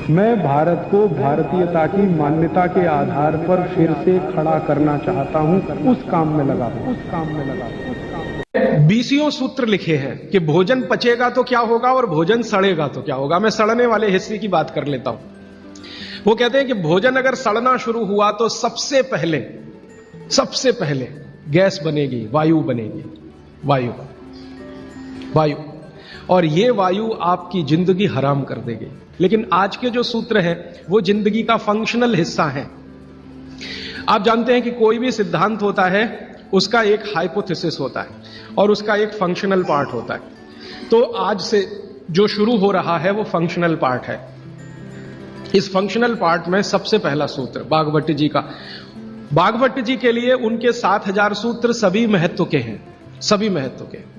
मैं भारत को भारतीयता की मान्यता के आधार पर फिर से खड़ा करना चाहता हूं, उस काम में लगा हूं। बीसियों सूत्र लिखे हैं कि भोजन पचेगा तो क्या होगा और भोजन सड़ेगा तो क्या होगा। मैं सड़ने वाले हिस्से की बात कर लेता हूं। वो कहते हैं कि भोजन अगर सड़ना शुरू हुआ तो सबसे पहले गैस बनेगी, वायु बनेगी, वायु, और ये वायु आपकी जिंदगी हराम कर देगी। लेकिन आज के जो सूत्र हैं वो जिंदगी का फंक्शनल हिस्सा है। आप जानते हैं कि कोई भी सिद्धांत होता है उसका एक हाइपोथेसिस होता है और उसका एक फंक्शनल पार्ट होता है। तो आज से जो शुरू हो रहा है वो फंक्शनल पार्ट है। इस फंक्शनल पार्ट में सबसे पहला सूत्र बागभट्ट जी का। बागभट्ट जी के लिए उनके 7000 सूत्र सभी महत्व के हैं, सभी महत्व के।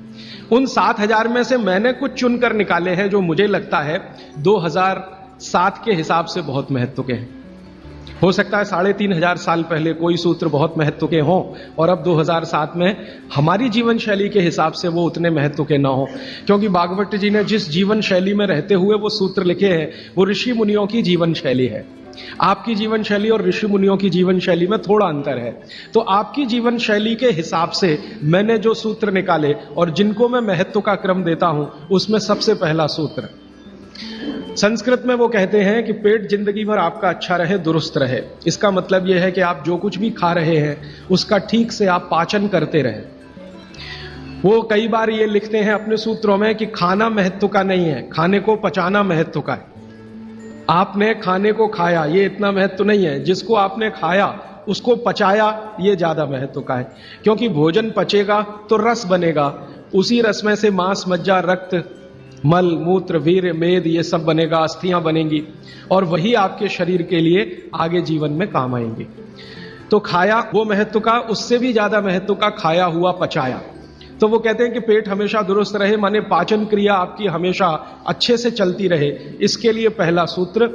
उन 7000 में से मैंने कुछ चुनकर निकाले हैं जो मुझे लगता है 2007 के हिसाब से बहुत महत्व के हैं। हो सकता है 3500 साल पहले कोई सूत्र बहुत महत्व के हों और अब 2007 में हमारी जीवन शैली के हिसाब से वो उतने महत्व के ना हो, क्योंकि बागभट्ट जी ने जिस जीवन शैली में रहते हुए वो सूत्र लिखे हैं वो ऋषि मुनियों की जीवन शैली है। आपकी जीवन शैली और ऋषि मुनियों की जीवन शैली में थोड़ा अंतर है। तो आपकी जीवन शैली के हिसाब से मैंने जो सूत्र निकाले और जिनको मैं महत्व का क्रम देता हूं उसमें सबसे पहला सूत्र, संस्कृत में वो कहते हैं कि पेट जिंदगी भर आपका अच्छा रहे, दुरुस्त रहे। इसका मतलब यह है कि आप जो कुछ भी खा रहे हैं उसका ठीक से आप पाचन करते रहे। वो कई बार ये लिखते हैं अपने सूत्रों में कि खाना महत्व का नहीं है, खाने को पचाना महत्व का है। आपने खाने को खाया ये इतना महत्व नहीं है, जिसको आपने खाया उसको पचाया ये ज्यादा महत्व का है। क्योंकि भोजन पचेगा तो रस बनेगा, उसी रस में से मांस, मज्जा, रक्त, मल, मूत्र, वीर्य, मेद ये सब बनेगा, अस्थियां बनेंगी और वही आपके शरीर के लिए आगे जीवन में काम आएंगे। तो खाया वो महत्व का, उससे भी ज्यादा महत्व का खाया हुआ पचाया। तो वो कहते हैं कि पेट हमेशा दुरुस्त रहे, माने पाचन क्रिया आपकी हमेशा अच्छे से चलती रहे। इसके लिए पहला सूत्र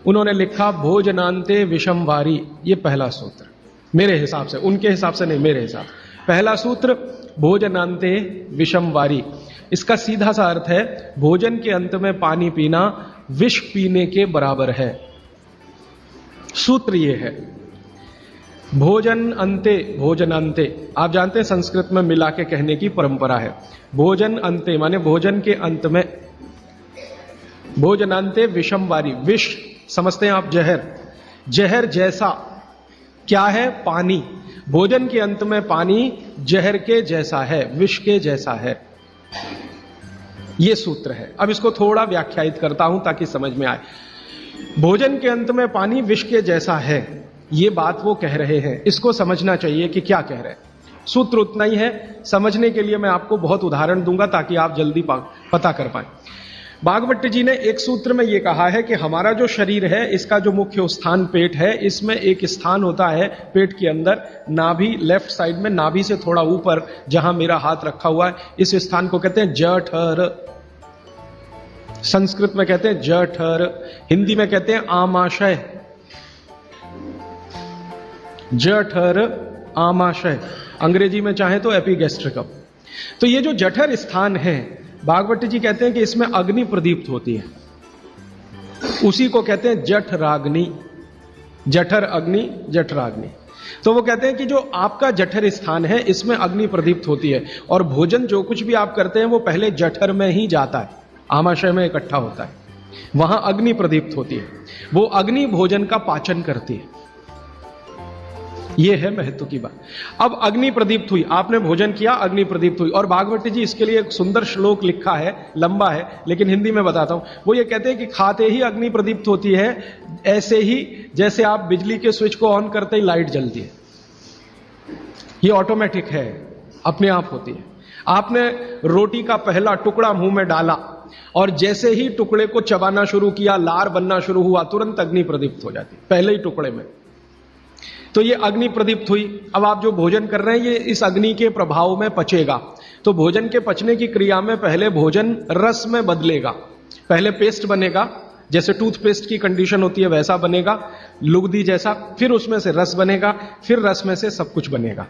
उन्होंने लिखा भोजनांते विषम वारी। ये पहला सूत्र मेरे हिसाब से, उनके हिसाब से नहीं, मेरे हिसाब पहला सूत्र भोजनांते विषम वारी। इसका सीधा सा अर्थ है भोजन के अंत में पानी पीना विष पीने के बराबर है। सूत्र ये है भोजन अंते, भोजनांते। आप जानते हैं संस्कृत में मिला के कहने की परंपरा है। भोजन अंते माने भोजन के अंत में, भोजनांते विषम वारी। विष समझते हैं आप, जहर, जहर जैसा क्या है? पानी। भोजन के अंत में पानी जहर के जैसा है, विष के जैसा है। यह सूत्र है। अब इसको थोड़ा व्याख्यायित करता हूं ताकि समझ में आए। भोजन के अंत में पानी विष के जैसा है, ये बात वो कह रहे हैं। इसको समझना चाहिए कि क्या कह रहे हैं। सूत्र उतना ही है, समझने के लिए मैं आपको बहुत उदाहरण दूंगा ताकि आप जल्दी पता कर पाए। बागभट्ट जी ने एक सूत्र में ये कहा है कि हमारा जो शरीर है इसका जो मुख्य स्थान पेट है, इसमें एक स्थान होता है पेट के अंदर, नाभि, लेफ्ट साइड में, नाभि से थोड़ा ऊपर जहां मेरा हाथ रखा हुआ है, इस स्थान को कहते हैं जठर। संस्कृत में कहते हैं जठर, हिंदी में कहते हैं आमाशय। जठर, आमाशय, अंग्रेजी में चाहे तो एपिगैस्ट्रिकम। तो ये जो जठर स्थान है, बागभट्ट जी कहते हैं कि इसमें अग्नि प्रदीप्त होती है, उसी को कहते हैं जठराग्नि। जठर अग्नि, जठराग्नि। तो वो कहते हैं कि जो आपका जठर स्थान है इसमें अग्नि प्रदीप्त होती है और भोजन जो कुछ भी आप करते हैं वो पहले जठर में ही जाता है, आमाशय में इकट्ठा होता है, वहां अग्नि प्रदीप्त होती है। वो अग्नि भोजन का पाचन करती है। यह है महत्व की बात। अब अग्नि प्रदीप्त हुई, आपने भोजन किया, अग्नि प्रदीप्त हुई। और बागभट्ट जी इसके लिए एक सुंदर श्लोक लिखा है, लंबा है लेकिन हिंदी में बताता हूं। वो ये कहते हैं कि खाते ही अग्नि प्रदीप्त होती है, ऐसे ही जैसे आप बिजली के स्विच को ऑन करते ही लाइट जलती है। ये ऑटोमेटिक है, अपने आप होती है। आपने रोटी का पहला टुकड़ा मुंह में डाला और जैसे ही टुकड़े को चबाना शुरू किया, लार बनना शुरू हुआ, तुरंत अग्नि प्रदीप्त हो जाती, पहले ही टुकड़े में। तो ये अग्नि प्रदीप्त हुई। अब आप जो भोजन कर रहे हैं ये इस अग्नि के प्रभाव में पचेगा। तो भोजन के पचने की क्रिया में पहले भोजन रस में बदलेगा। पहले पेस्ट बनेगा, जैसे टूथपेस्ट की कंडीशन होती है वैसा बनेगा, लुगदी जैसा। फिर उसमें से रस बनेगा, फिर रस में से सब कुछ बनेगा।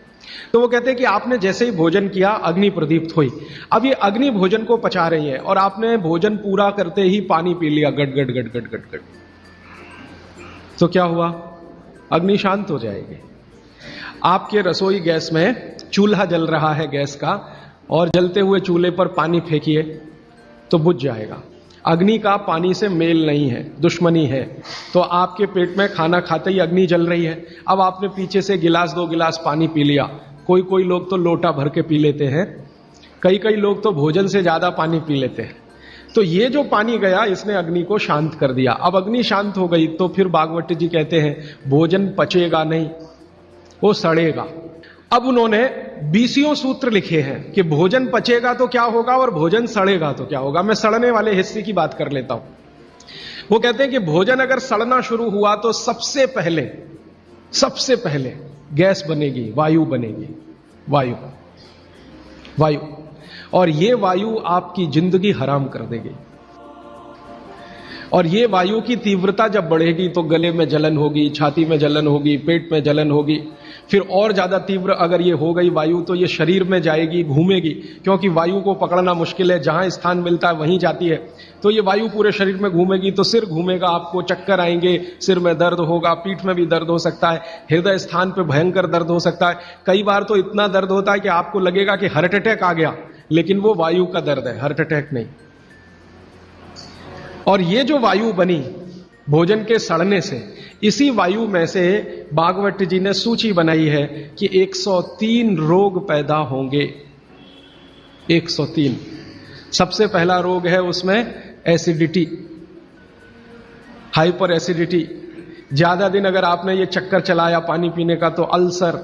तो वो कहते हैं कि आपने जैसे ही भोजन किया अग्नि प्रदीप्त हुई। अब ये अग्नि भोजन को पचा रही है और आपने भोजन पूरा करते ही पानी पी लिया, गट गट गट गट गट गट। तो क्या हुआ? अग्नि शांत हो जाएगी। आपके रसोई गैस में चूल्हा जल रहा है गैस का, और जलते हुए चूल्हे पर पानी फेंकिए तो बुझ जाएगा। अग्नि का पानी से मेल नहीं है, दुश्मनी है। तो आपके पेट में खाना खाते ही अग्नि जल रही है। अब आपने पीछे से गिलास 2 गिलास पानी पी लिया, कोई लोग तो लोटा भर के पी लेते हैं, कई लोग तो भोजन से ज्यादा पानी पी लेते हैं। तो ये जो पानी गया, इसने अग्नि को शांत कर दिया। अब अग्नि शांत हो गई तो फिर भागवत जी कहते हैं भोजन पचेगा नहीं, वो सड़ेगा। अब उन्होंने 20 सूत्र लिखे हैं कि भोजन पचेगा तो क्या होगा और भोजन सड़ेगा तो क्या होगा। मैं सड़ने वाले हिस्से की बात कर लेता हूं। वो कहते हैं कि भोजन अगर सड़ना शुरू हुआ तो सबसे पहले गैस बनेगी, वायु बनेगी, वायु। और ये वायु आपकी जिंदगी हराम कर देगी। और ये वायु की तीव्रता जब बढ़ेगी तो गले में जलन होगी, छाती में जलन होगी, पेट में जलन होगी। फिर और ज्यादा तीव्र अगर ये हो गई वायु तो ये शरीर में जाएगी, घूमेगी, क्योंकि वायु को पकड़ना मुश्किल है, जहां स्थान मिलता है वहीं जाती है। तो ये वायु पूरे शरीर में घूमेगी तो सिर घूमेगा, आपको चक्कर आएंगे, सिर में दर्द होगा, पीठ में भी दर्द हो सकता है, हृदय स्थान पे भयंकर दर्द हो सकता है। कई बार तो इतना दर्द होता है कि आपको लगेगा कि हार्ट अटैक आ गया, लेकिन वो वायु का दर्द है, हार्ट अटैक नहीं। और ये जो वायु बनी भोजन के सड़ने से, इसी वायु में से भागवत जी ने सूची बनाई है कि 103 रोग पैदा होंगे। 103। सबसे पहला रोग है उसमें एसिडिटी, हाइपर एसिडिटी। ज्यादा दिन अगर आपने ये चक्कर चलाया पानी पीने का तो अल्सर,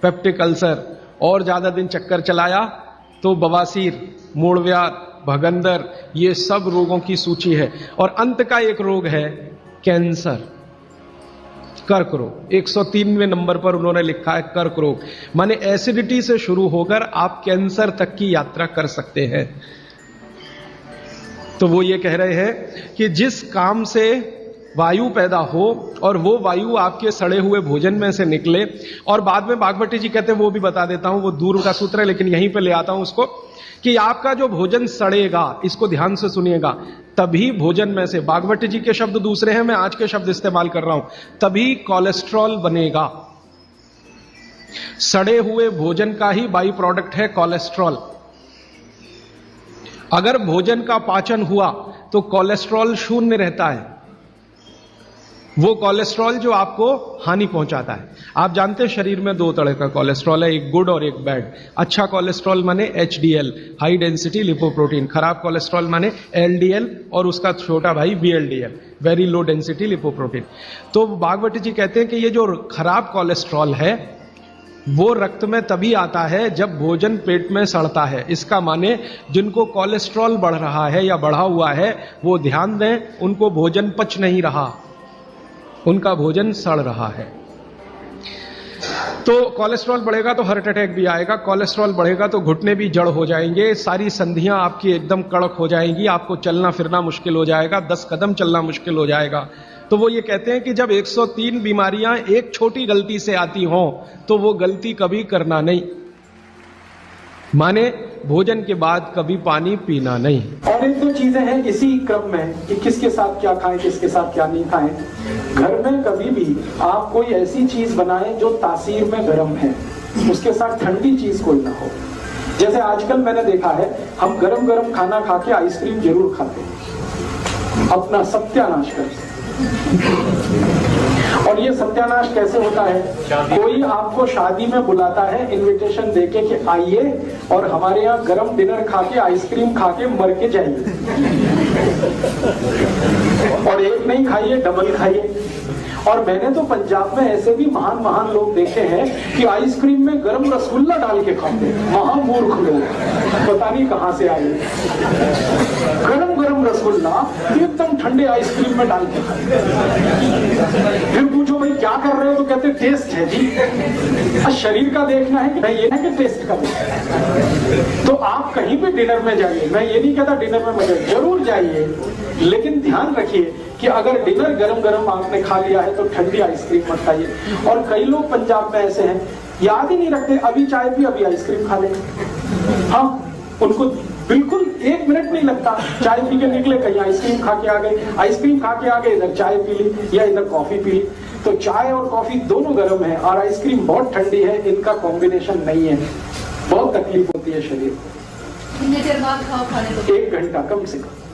पेप्टिक अल्सर, और ज्यादा दिन चक्कर चलाया तो बवासीर, मूढ़व्याध, भगंदर, ये सब रोगों की सूची है। और अंत का एक रोग है कैंसर, कर्क रोग। 103वें नंबर पर उन्होंने लिखा है कर्क रोग। माने एसिडिटी से शुरू होकर आप कैंसर तक की यात्रा कर सकते हैं। तो वो ये कह रहे हैं कि जिस काम से वायु पैदा हो और वो वायु आपके सड़े हुए भोजन में से निकले, और बाद में भागवती जी कहते हैं, वो भी बता देता हूं, वो दूर का सूत्र है लेकिन यहीं पे ले आता हूं उसको, कि आपका जो भोजन सड़ेगा, इसको ध्यान से सुनिएगा, तभी भोजन में से, भागवती जी के शब्द दूसरे हैं, मैं आज के शब्द इस्तेमाल कर रहा हूं, तभी कोलेस्ट्रॉल बनेगा। सड़े हुए भोजन का ही बाई प्रोडक्ट है कोलेस्ट्रॉल। अगर भोजन का पाचन हुआ तो कोलेस्ट्रॉल शून्य रहता है, वो कोलेस्ट्रॉल जो आपको हानि पहुंचाता है। आप जानते हैं शरीर में 2 तरह का कोलेस्ट्रॉल है, एक गुड और एक बैड। अच्छा कोलेस्ट्रॉल माने HDL, हाई डेंसिटी लिपोप्रोटीन। खराब कोलेस्ट्रॉल माने LDL और उसका छोटा भाई VLDL, very low density lipoprotein. तो भागवती जी कहते हैं कि ये जो खराब कोलेस्ट्रॉल है वो रक्त में तभी आता है जब भोजन पेट में सड़ता है। इसका माने जिनको कोलेस्ट्रॉल बढ़ रहा है या बढ़ा हुआ है वो ध्यान दें, उनको भोजन पच नहीं रहा, उनका भोजन सड़ रहा है। तो कोलेस्ट्रॉल बढ़ेगा तो हार्ट अटैक भी आएगा, कोलेस्ट्रॉल बढ़ेगा तो घुटने भी जड़ हो जाएंगे, सारी संधियां आपकी एकदम कड़क हो जाएंगी, आपको चलना फिरना मुश्किल हो जाएगा, 10 कदम चलना मुश्किल हो जाएगा। तो वो ये कहते हैं कि जब 103 बीमारियां एक छोटी गलती से आती हों तो वो गलती कभी करना नहीं, माने भोजन के बाद कभी पानी पीना नहीं। और 1-2 चीजें हैं इसी क्रम में कि किसके साथ क्या खाएं, किसके साथ क्या नहीं खाएं। घर में कभी भी आप कोई ऐसी चीज बनाएं जो तासीर में गर्म है, उसके साथ ठंडी चीज कोई ना हो। जैसे आजकल मैंने देखा है, हम गरम गरम खाना खा के आइसक्रीम जरूर खाते हैं, अपना सत्यानाश करते हैं। और ये सत्यानाश कैसे होता है? कोई आपको शादी में बुलाता है इनविटेशन देके कि आइए और हमारे यहाँ गरम डिनर खा के आइसक्रीम खा के मर के जाइए, और एक नहीं खाइए, डबल खाइए। और मैंने तो पंजाब में ऐसे भी महान महान लोग देखे हैं कि आइसक्रीम में गरम रसगुल्ला डाल के खाते हैं। महामूर्ख लोग, पता नहीं कहां से आए, गरम गरम रसगुल्ला एकदम ठंडे आइसक्रीम में डाल के खाते। फिर पूछो भाई क्या कर रहे हो, तो कहते टेस्ट है जी। शरीर का देखना है कि नहीं, ये है कि टेस्ट का देखना है। तो आप कहीं भी डिनर में जाइए, मैं ये नहीं कहता डिनर में मत जरूर जाइए, लेकिन ध्यान रखिए कि अगर डिनर गरम गरम आपने खा लिया है तो ठंडी आइसक्रीम मत खाइए। और कई लोग पंजाब में ऐसे हैं, याद ही नहीं रखते, अभी चाय पी अभी आइसक्रीम खा ले। हाँ, उनको बिल्कुल 1 मिनट नहीं लगता। चाय पी के निकले, कहीं आइसक्रीम खा के आ गए, आइसक्रीम खा के आ गए, इधर चाय पी ली या इधर कॉफी पी ली। तो चाय और कॉफी दोनों गर्म है और आइसक्रीम बहुत ठंडी है, इनका कॉम्बिनेशन नहीं है, बहुत तकलीफ होती है शरीर को। कितनी देर बाद खाओ खाने को? 1 घंटा कम से कम।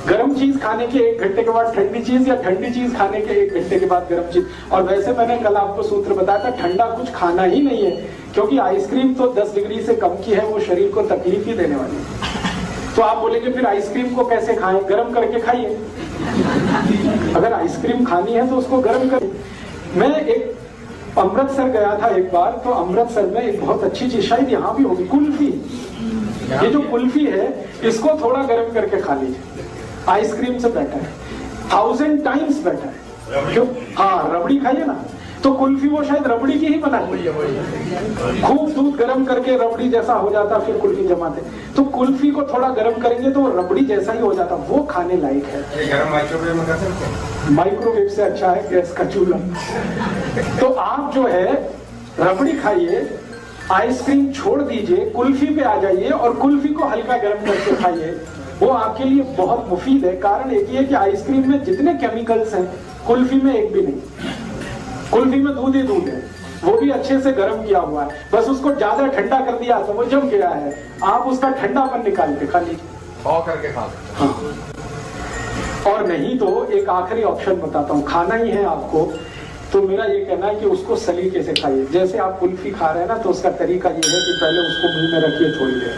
गर्म चीज खाने के 1 घंटे के बाद ठंडी चीज, या ठंडी चीज खाने के 1 घंटे के बाद गर्म चीज। और वैसे मैंने कल आपको सूत्र बताया था, ठंडा कुछ खाना ही नहीं है, क्योंकि आइसक्रीम तो 10 डिग्री से कम की है, वो शरीर को तकलीफ ही देने वाली है। तो आप बोलेंगे फिर आइसक्रीम को कैसे खाएं? गर्म करके खाइए। अगर आइसक्रीम खानी है तो उसको गर्म करें। मैं एक अमृतसर गया था एक बार, तो अमृतसर में एक बहुत अच्छी चीज, शायद यहाँ भी होगी, कुल्फी। ये जो कुल्फी है, इसको थोड़ा गर्म करके खा लीजिए, आइसक्रीम से बेटर है, 1000 टाइम्स बेटर है। क्यों? हाँ, रबड़ी खाइए ना, तो कुल्फी वो शायद रबड़ी की ही बनाई, खूब दूध गर्म करके रबड़ी जैसा हो जाता, फिर कुल्फी जमाते। तो कुल्फी को थोड़ा गर्म करेंगे तो वो रबड़ी जैसा ही हो जाता, वो खाने लायक है। गरम माइक्रोवेव में कर सकते हैं? माइक्रोवेव से अच्छा है गैस का चूल्हा। तो आप जो है रबड़ी खाइए, आइसक्रीम छोड़ दीजिए, कुल्फी पे आ जाइए और कुल्फी को हल्का गर्म करके खाइए, वो आपके लिए बहुत मुफीद है। कारण एक ही है कि आइसक्रीम में जितने केमिकल्स हैं, कुल्फी में एक भी नहीं। कुल्फी में दूध ही दूध है, वो भी अच्छे से गर्म किया हुआ है, बस उसको ज्यादा ठंडा कर दिया तो वो जम गया है। आप उसका ठंडापन निकाल के खा लीजिए, और करके खा सकते हैं। हाँ। और नहीं तो एक आखिरी ऑप्शन बताता हूँ, खाना ही है आपको, तो मेरा ये कहना है कि उसको सलीके से खाइए। जैसे आप कुल्फी खा रहे हैं ना, तो उसका तरीका ये है कि पहले उसको मुंह में रखिए थोड़ी देर,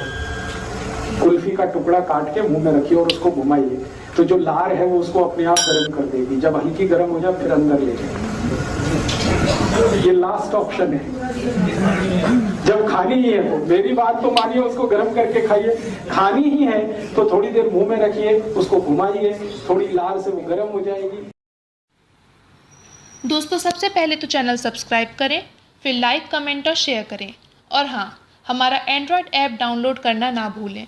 कुल्फी का टुकड़ा काट के मुंह में रखिए और उसको घुमाइए, तो जो लार है वो उसको अपने आप गर्म कर देगी। जब हल्की गर्म हो जाए फिर अंदर ले जाए। ये लास्ट ऑप्शन है। जब खानी ही है तो मेरी बात तो मानिए, उसको गर्म करके खाइए। खानी ही है तो थोड़ी देर मुंह में रखिए, उसको घुमाइए, थोड़ी लार से वो गर्म हो जाएगी। दोस्तों, सबसे पहले तो चैनल सब्सक्राइब करें, फिर लाइक, कमेंट और शेयर करें। और हाँ, हमारा एंड्रॉयड ऐप डाउनलोड करना ना भूलें।